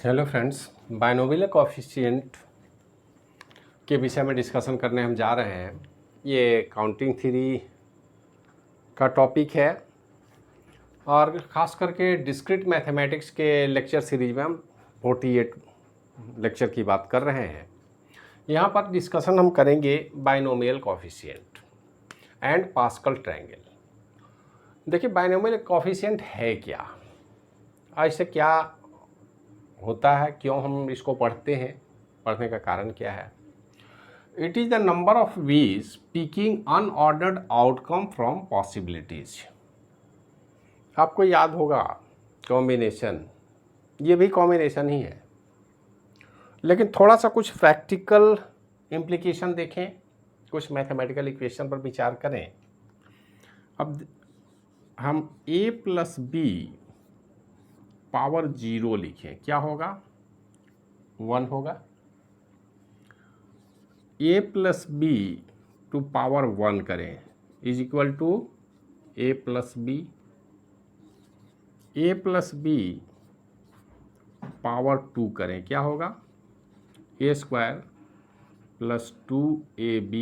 Hello friends, binomial coefficient के विषय में डिस्कशन करने हम जा रहे हैं। ये काउंटिंग थ्योरी का टॉपिक है और ख़ास करके डिस्क्रीट मैथमेटिक्स के लेक्चर सीरीज में हम 48 लेक्चर की बात कर रहे हैं। यहाँ पर डिस्कशन हम करेंगे binomial coefficient and pascal triangle. देखिए, बाइनोमियल कोएफिशिएंट है क्या, ऐसे क्या होता है, क्यों हम इसको पढ़ते हैं, पढ़ने का कारण क्या है। It is the number of ways picking unordered outcome from possibilities. आपको याद होगा कॉम्बिनेशन, ये भी कॉम्बिनेशन ही है, लेकिन थोड़ा सा कुछ प्रैक्टिकल इम्प्लीकेशन देखें, कुछ मैथमेटिकल इक्वेशन पर विचार करें। अब हम a प्लस बी पावर 0 लिखें, क्या होगा? 1 होगा। a plus B to power 1 करें is equal to a plus b. a plus b power 2 करें, क्या होगा? a square plus 2ab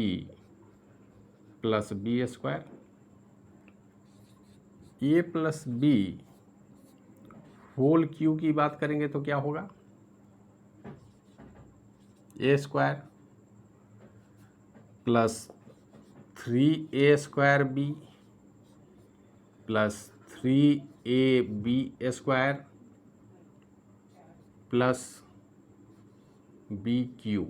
plus b square. a plus b whole cube की बात करेंगे तो क्या होगा? a square plus 3a square b plus 3ab square plus b cube.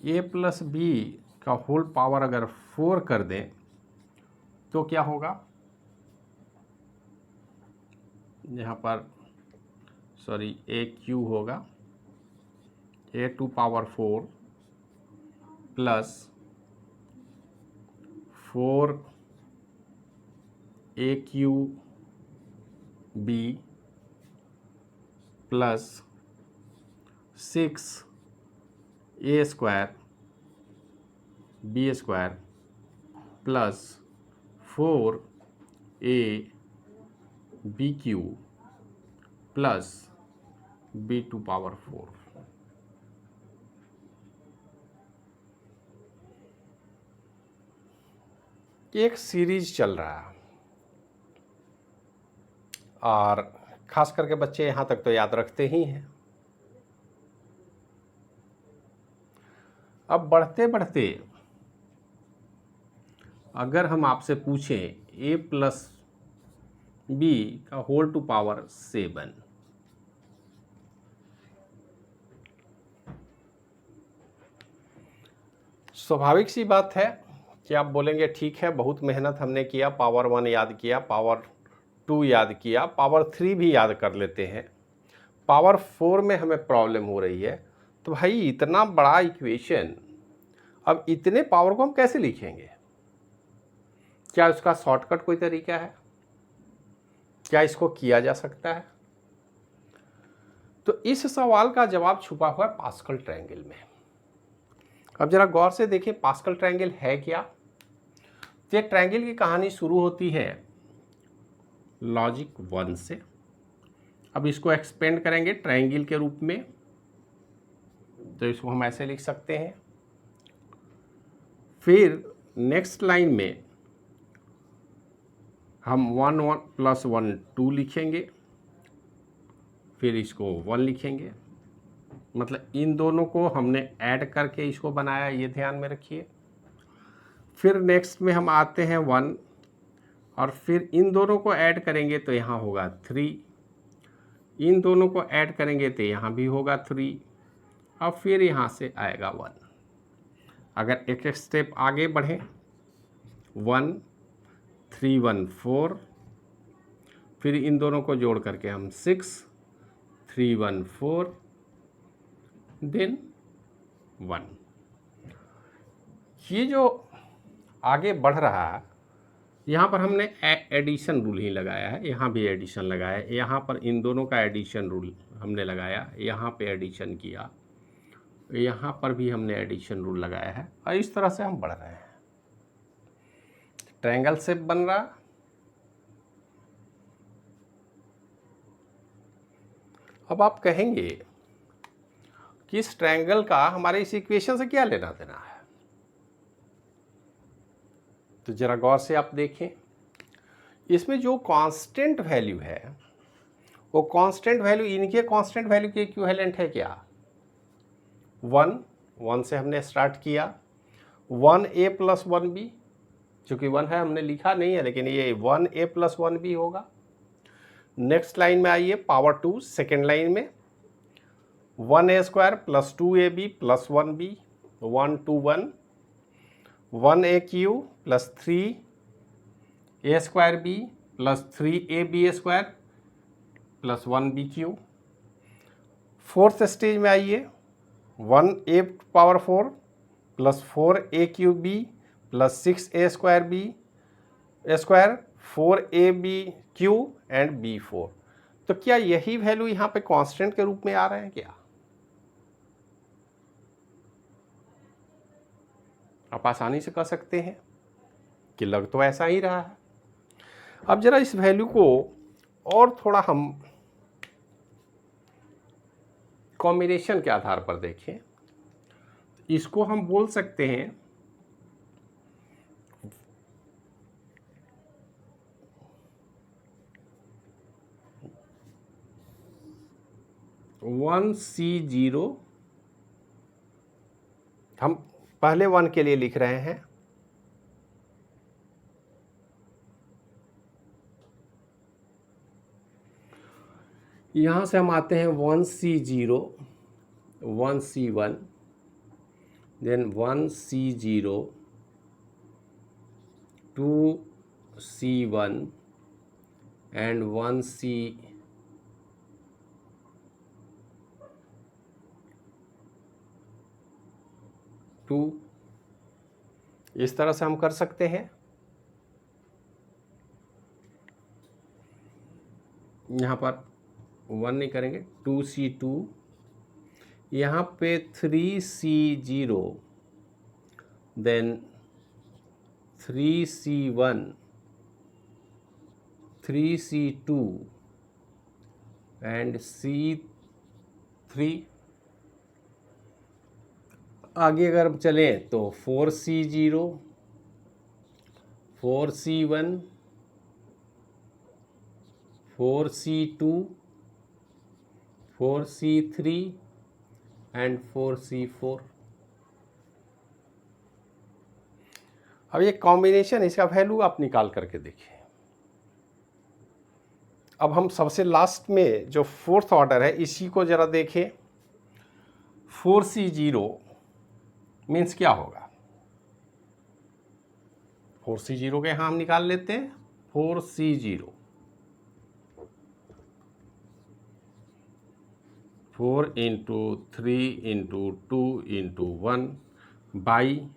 a plus b का होल पावर अगर 4 कर दें तो क्या होगा? यहाँ पर a क्यू होगा a to power 4 plus 4a cube b plus 6a square b square plus 4a b cube plus B to power 4। एक सीरीज चल रहा है और खास करके बच्चे यहाँ तक तो याद रखते ही हैं। अब बढ़ते बढ़ते अगर हम आपसे पूछें a प्लस बी का होल टू पावर 7, स्वाभाविक सी बात है कि आप बोलेंगे ठीक है, बहुत मेहनत हमने किया, पावर 1 याद किया, पावर 2 याद किया, पावर 3 भी याद कर लेते हैं, पावर 4 में हमें प्रॉब्लम हो रही है। तो भाई इतना बड़ा इक्वेशन, अब इतने पावर को हम कैसे लिखेंगे? क्या उसका शॉर्टकट कोई तरीका है? क्या इसको किया जा सकता है? तो इस सवाल का जवाब छुपा हुआ है पास्कल ट्रायंगल में। अब जरा गौर से देखिए, पास्कल ट्रायंगल है क्या। ये ट्रायंगल की कहानी शुरू होती है लॉजिक 1 से। अब इसको एक्सपेंड करेंगे ट्रायंगल के रूप में, तो इसको हम ऐसे लिख सकते हैं। फिर नेक्स्ट लाइन में हम 1 1 प्लस 1 2 लिखेंगे, फिर इसको 1 लिखेंगे, मतलब इन दोनों को हमने ऐड करके इसको बनाया, ये ध्यान में रखिए। फिर नेक्स्ट में हम आते हैं 1 और फिर इन दोनों को ऐड करेंगे तो यहाँ होगा 3, इन दोनों को ऐड करेंगे तो यहाँ भी होगा 3 और फिर यहाँ से आएगा 1। अगर एक एक स्टेप आगे बढ़ें, 1 3 1 4, फिर इन दोनों को जोड़ करके हम 6 3 1 4 देन 1। ये जो आगे बढ़ रहा है, यहाँ पर हमने एडिशन रूल ही लगाया है, यहाँ भी एडिशन लगाया है, यहाँ पर इन दोनों का एडिशन रूल हमने लगाया, यहाँ पे एडिशन किया, यहाँ पर भी हमने एडिशन रूल लगाया है और इस तरह से हम बढ़ रहे हैं। ट्रायंगल शेप बन रहा, अब आप कहेंगे कि इस ट्रायंगल का हमारे इस इक्वेशन से क्या लेना देना है, तो जरा गौर से आप देखें, इसमें जो कांस्टेंट वैल्यू है वो कांस्टेंट वैल्यू इनके कांस्टेंट वैल्यू के इक्विवेलेंट है क्या, 1 से हमने स्टार्ट किया, 1a प्लस 1b, चूंकि 1 है हमने लिखा नहीं है लेकिन ये 1a प्लस 1b होगा। नेक्स्ट लाइन में आइए, पावर 2 सेकेंड लाइन में 1a square plus 2ab plus 1b, 1 2 1, 1a Q plus 3a square b plus 3ab square plus 1b Q. Fourth stage में आइए, 1a power 4 plus 4a cube b plus 6a square b square 4ab Q and b4। तो क्या यही value यहाँ पे constant के रूप में आ रहे हैं क्या? आप आसानी से कह सकते हैं कि लग तो ऐसा ही रहा है। अब जरा इस वैल्यू को और थोड़ा हम कॉम्बिनेशन के आधार पर देखें, इसको हम बोल सकते हैं 1C0, हम पहले 1 के लिए लिख रहे हैं, यहां से हम आते हैं 1C0, 1C1, then 1C0, 2C1 and 1C2। इस तरह से हम कर सकते हैं। यहाँ पर 1 नहीं करेंगे, 2C2, यहाँ पे 3C0, then 3C1, 3C2 and C3। आगे अगर हम चलें तो 4C0, 4C1, 4C2, 4C3 and 4C4। अब ये कॉम्बिनेशन, इसका वैल्यू आप निकाल करके देखिए। अब हम सबसे लास्ट में जो फोर्थ ऑर्डर है इसी को जरा देखें। 4C0 मीन्स क्या होगा, 4C0 के यहाँ हम निकाल लेते हैं। 4C0 4 into 3 into 2 into 1 by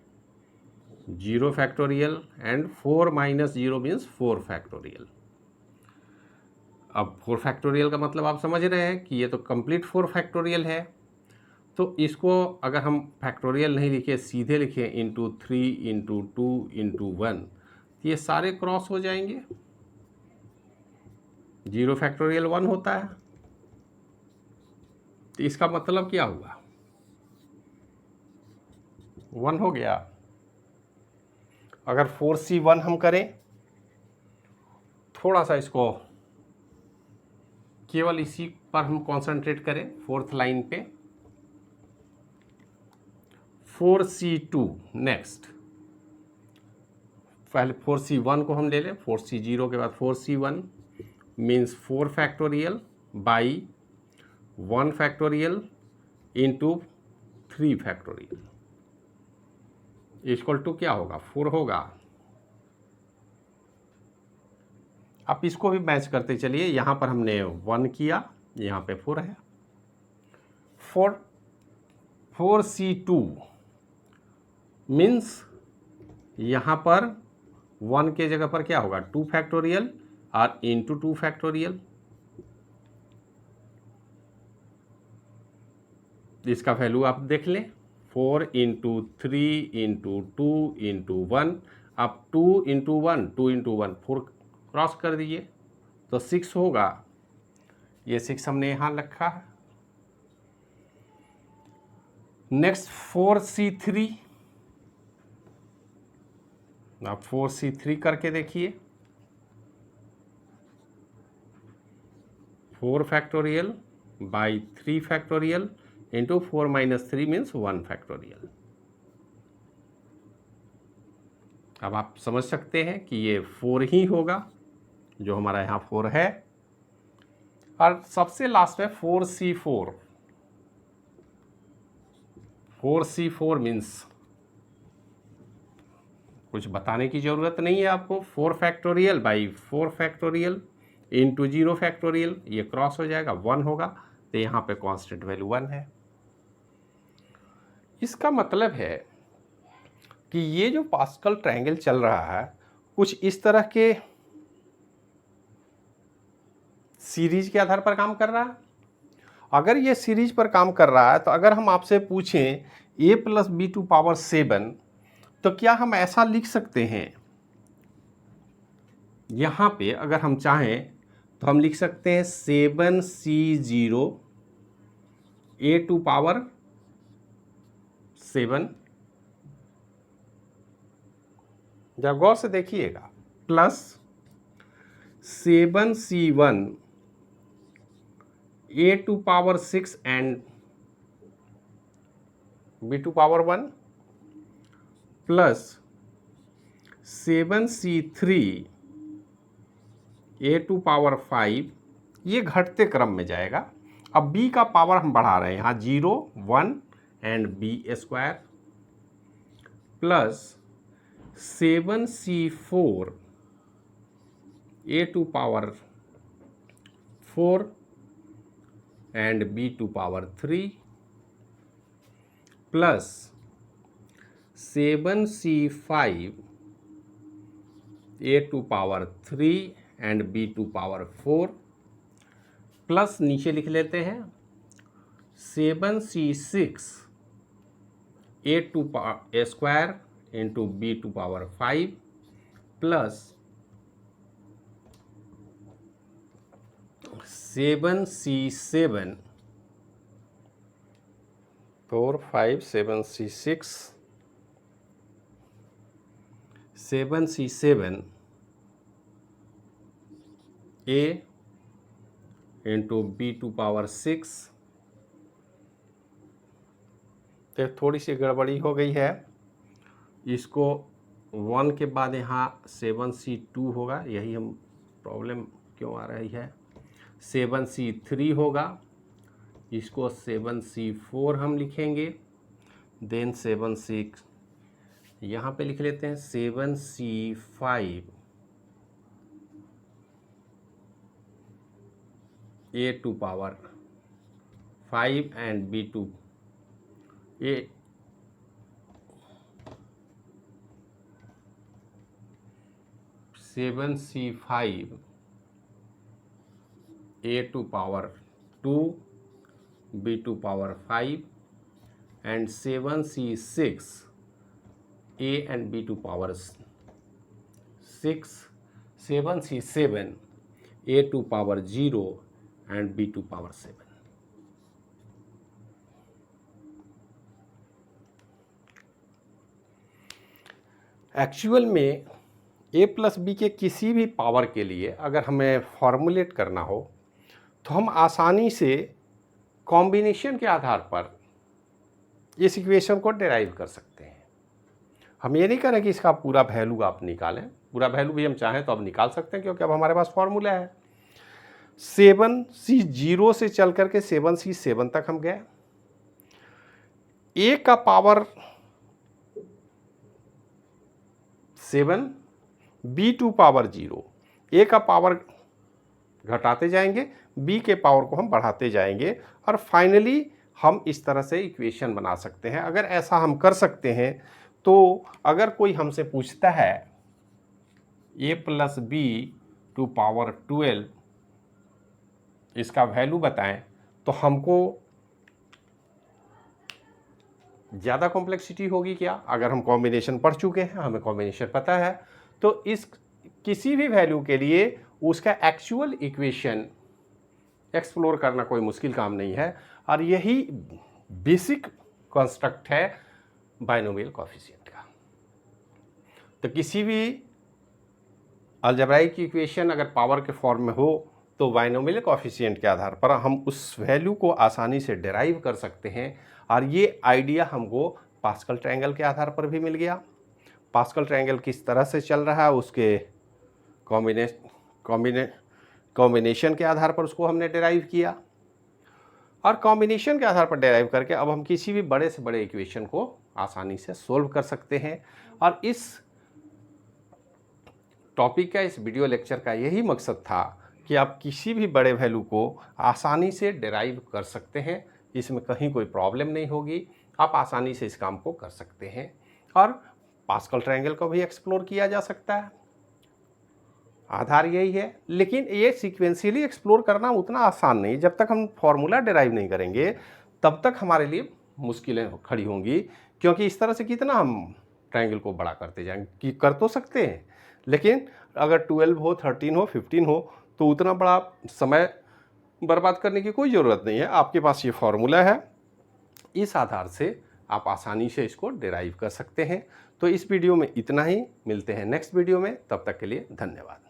0 factorial and 4 minus 0 means 4 factorial. अब 4 फैक्टोरियल का मतलब आप समझ रहे हैं कि ये तो कंप्लीट 4 फैक्टोरियल है, तो इसको अगर हम फैक्टोरियल नहीं लिखे, सीधे लिखें इंटू 3 इंटू 2 इंटू 1, तो ये सारे क्रॉस हो जाएंगे। 0 फैक्टोरियल 1 होता है, तो इसका मतलब क्या हुआ, 1 हो गया। अगर 4C1 हम करें, थोड़ा सा इसको केवल इसी पर हम कंसंट्रेट करें, फोर्थ लाइन पे। 4C2 नेक्स्ट, पहले 4C1 को हम ले लें, 4C0 के बाद 4C1 means 4 factorial by 1 factorial into 3 factorial equal to क्या होगा, 4 होगा। आप इसको भी मैच करते चलिए, यहाँ पर हमने 1 किया, यहाँ पे 4 है। 4C2 मीन्स यहाँ पर 1 के जगह पर क्या होगा, 2 फैक्टोरियल और इंटू 2 फैक्टोरियल। इसका वैल्यू आप देख लें, 4 इंटू 3 इंटू 2 इंटू 1, अब 2 इंटू 1, 2 इंटू 1, 4 क्रॉस कर दीजिए तो 6 होगा। ये 6 हमने यहाँ रखा है। नेक्स्ट 4C3, आप 4C3 करके देखिए। 4 factorial by 3 factorial into 4 minus 3 means 1 factorial. अब आप समझ सकते हैं कि ये 4 ही होगा, जो हमारा यहाँ 4 है। और सबसे लास्ट में 4C4। 4C4 मीन्स कुछ बताने की ज़रूरत नहीं है आपको। 4 factorial by 4 factorial into 0 factorial, ये क्रॉस हो जाएगा, 1 होगा, तो यहाँ पे कांस्टेंट वैल्यू 1 है। इसका मतलब है कि ये जो पास्कल ट्रायंगल चल रहा है कुछ इस तरह के सीरीज के आधार पर काम कर रहा है। अगर ये सीरीज पर काम कर रहा है तो अगर हम आपसे पूछें a plus B to power 7, तो क्या हम ऐसा लिख सकते हैं? यहाँ पे अगर हम चाहें तो हम लिख सकते हैं 7C0 a टू पावर 7, जब गौर से देखिएगा, plus 7C1 a to power 6 and b to power 1, plus 7C3 a to power 5, ये घटते क्रम में जाएगा। अब b का पावर हम बढ़ा रहे हैं, यहाँ 0, 1 and b square, plus 7C4 a to power 4 and b to power 3, plus 7C5 a to power 3 and b to power 4, plus नीचे लिख लेते हैं 7C6 a to power square into b to power 5, plus 7C7 4 5 7C6 7C7 a into b to power 6। तो थोड़ी सी गड़बड़ी हो गई है, इसको 1 के बाद यहाँ 7C2 होगा, यही हम प्रॉब्लम क्यों आ रही है। 7C3 होगा, इसको 7C4 हम लिखेंगे, देन 7C यहाँ पे लिख लेते हैं 7C5 a to power 5 and b to a 7C5 a to power 2 b to power 5 and 7C6 a and b to power 6, 7C7 a to power 0 and b to power 7। Actual में a plus B के किसी भी power के लिए अगर हमें formulate करना हो तो हम आसानी से कॉम्बिनेशन के आधार पर इस इक्वेशन को डिराइव कर सकते हैं। हम ये नहीं करें कि इसका पूरा वैल्यू आप निकालें, पूरा वैल्यू भी हम चाहें तो अब निकाल सकते हैं, क्योंकि अब हमारे पास फॉर्मूला है। 7C0 से चल करके 7C7 तक हम गए, a का power 7, b to power 0, a का पावर घटाते जाएंगे, b के पावर को हम बढ़ाते जाएंगे, और फाइनली हम इस तरह से इक्वेशन बना सकते हैं। अगर ऐसा हम कर सकते हैं तो अगर कोई हमसे पूछता है a plus B to power 12 इसका वैल्यू बताएं, तो हमको ज़्यादा कॉम्प्लेक्सिटी होगी क्या? अगर हम कॉम्बिनेशन पढ़ चुके हैं, हमें कॉम्बिनेशन पता है, तो इस किसी भी वैल्यू के लिए उसका एक्चुअल इक्वेशन एक्सप्लोर करना कोई मुश्किल काम नहीं है, और यही बेसिक कंस्ट्रक्ट है बाइनोमियल कोएफिशिएंट का। तो किसी भी अलजेब्राइक इक्वेशन अगर पावर के फॉर्म में हो तो बाइनोमियल कोएफिशिएंट के आधार पर हम उस वैल्यू को आसानी से डिराइव कर सकते हैं। और ये आइडिया हमको पास्कल ट्रायंगल के आधार पर भी मिल गया। पास्कल ट्रायंगल किस तरह से चल रहा है उसके कॉम्बिनेशन के आधार पर उसको हमने डिराइव किया, और कॉम्बिनेशन के आधार पर डिराइव करके अब हम किसी भी बड़े से बड़े इक्वेशन को आसानी से सोल्व कर सकते हैं। और इस टॉपिक का, इस वीडियो लेक्चर का यही मकसद था कि आप किसी भी बड़े वैल्यू को आसानी से डिराइव कर सकते हैं, इसमें कहीं कोई प्रॉब्लम नहीं होगी, आप आसानी से इस काम को कर सकते हैं। और पास्कल ट्रायंगल को भी एक्सप्लोर किया जा सकता है, आधार यही है। लेकिन ये सीक्वेंशियली एक्सप्लोर करना उतना आसान नहीं, जब तक हम फॉर्मूला डिराइव नहीं करेंगे तब तक हमारे लिए मुश्किलें खड़ी होंगी, क्योंकि इस तरह से कितना हम ट्रायंगल को बड़ा करते जाएंगे, कि कर तो सकते हैं लेकिन अगर 12 हो, 13 हो, 15 हो तो उतना बड़ा समय बर्बाद करने की कोई ज़रूरत नहीं है। आपके पास ये फॉर्मूला है, इस आधार से आप आसानी से इसको डिराइव कर सकते हैं। तो इस वीडियो में इतना ही, मिलते हैं नेक्स्ट वीडियो में, तब तक के लिए धन्यवाद।